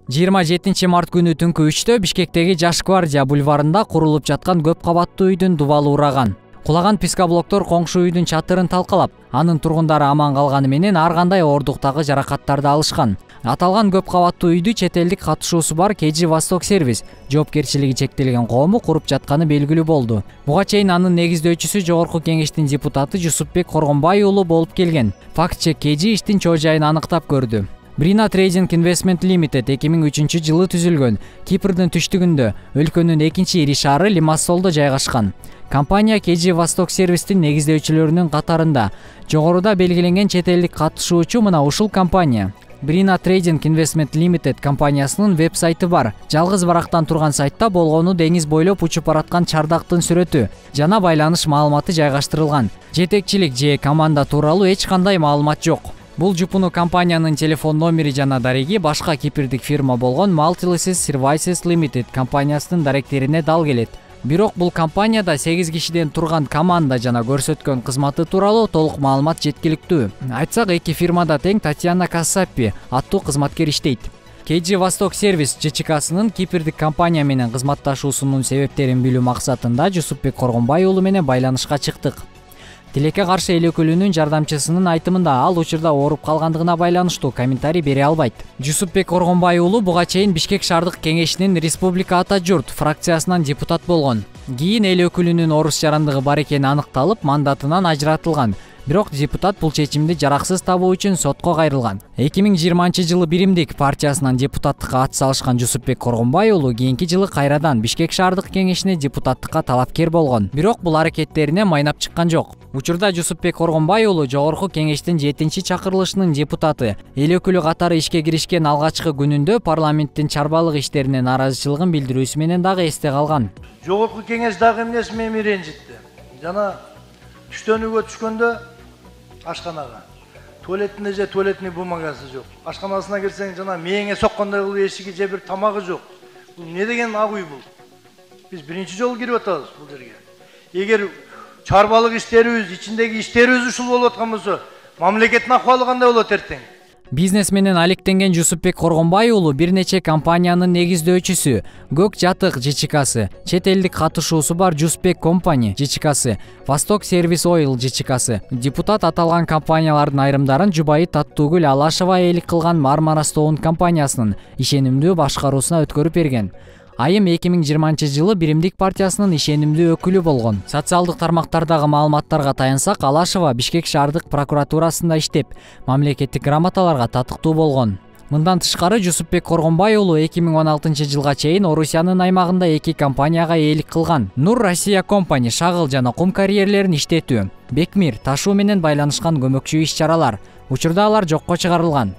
27 март күнү түнкү 3-тө Бишкектеги Жаш Гвардия бульварында курулуп жаткан көп кабаттуу үйдүн дубалы ураган. Кулаган пискоблоктор коңшу үйдүн чатырын талкалап, анын тургундары аман калганы менен ар кандай оордуктагы жаракаттарды алышкан. Аталган көп кабаттуу үйдү чет элдик катышуусу бар KG Восток Сервис жоопкерчилиги чектелген коому куруп жатканы белгилүү болду. Буга чейин анын негиздөөчүсү Жогорку Кеңештин депутаты Жусупбек Коргонбай уулу болуп келген. Факт чек KG иштин чоо жайын аныктап көрдү. Brina Trading Investment Limited 2003 жылы түзүлгөн. Кипрдин түштүгүндө, өлкөнүн экинчи ири шаары Лимассолдо жайгашкан. Компания KG Восток Сервистин негиздөөчүлөрүнүн катарында. Жогоруда белгиленген чет элдик катышуучу мына ушул компания. Brina Trading Investment Limited компаниясынын веб-сайты бар. Жалгыз барактан турган сайтта болгону деңиз бойлоп учуп бараткан чардактын сүрөтү жана байланыш маалыматы жайгаштырылган. Жетекчилик же команда тууралуу эч кандай маалымат жок. Бул жупуну компаниянын телефон номери жана дареги башка кипрдик фирма болгон Multilis Services Limited компаниясынын даректерине дал келет. Бирок бул компанияда 8 кишиден турган команда жана көрсөткөн кызматы тууралуу толук маалымат жеткиликтүү. Айтсак, эки фирмада тең Татьяна Кассапи аттуу кызматкер иштейт. KG Восток Сервис ЖЧКсынын кипрдик компания менен кызматташуусунун себептерин билүү максатында Жусупбек Коргонбай уулу менен байланышка чыктык. Тилекке каршы эл өкүлүнүн жардамчысынын айтымында ал учурда ооруп калгандыгына байланыштуу комментарий бере албайт. Жусупбек Коргонбай уулу буга чейин Бишкек шаардык кеңешинин Республика Ата журт фракциясынан депутат болгон. Кийин эл өкүлүнүн орус жарандыгы бар экени аныкталып, мандатынан ажыратылган. Бирок депутат бул чечимди жараксыз табуу үчүн сотко кайрылган. 2020 жылы Биримдик партиясынан депутаттыкка ат салышкан Жусупбек Коргонбай уулу кийинки жылы кайрадан Бишкек шаардык кеңешине депутаттыкка талапкер болгон. Бирок бул аракеттерине майнап чыккан жок. Учурда Жусупбек Коргонбай уулу Жогорку Кеңештин 7-чакырылышынын депутаты. Эл өкүлү катары ишке киришкен алгачкы күнүндө парламенттин чарбалык иштерине нааразычылыгын билдирүүсү менен дагы эсте калган. Жогорку Кеңеш дагы эмнеси мени ренжитти. Жана түштөнүүгө түшкөндө ашканага туалетинде же туалетный бумагасы жок. Ашканасына кирсең жана мээңе соккондой кылып эшиги же бир тамагы жок. Бул эмне деген ак үй бул? Биз биринчи жолу кирип атабыз бул жерге. Эгер чарбалык иштерибиз, ичиндеги иштерибиз ушул болуп аткан болсо, мамлекеттин акыбалы кандай болот эртең? Бизнес менен алектенген Жусупбек Коргонбай уулу бир нече компаниянын негиздөөчүсү, Көк Жатык ЖЧКсы, чет элдик катышуусу бар Жуспек Компани ЖЧКсы, Восток Сервис Ойл ЖЧКсы. Депутат аталган компаниялардын айрымдарын жубайы Таттуугүл Алашева ээлик кылган Мармара Стоун компаниясынын ишенимдүү башкаруусуна өткөрүп берген. Айым 2020 жылы Биримдик партиясынын ишенимдүү өкүлү болгон. Социалдык тармактардагы маалыматтарга таянсак, Алашева Бишкек шаардык прокуратурасында иштеп, мамлекеттик грамоталарга татыктуу болгон. Мындан тышкары Жусупбек Коргонбай уулу 2016 жылга чейин Орусиянын аймагында 2 компанияга ээлик кылган. Нур Россия Компани шагыл жана кум карьерлерин иштетүү, Бекмир ташуу менен байланышкан көмөкчү иш-чаралар. Учурда алар жокко чыгарылган.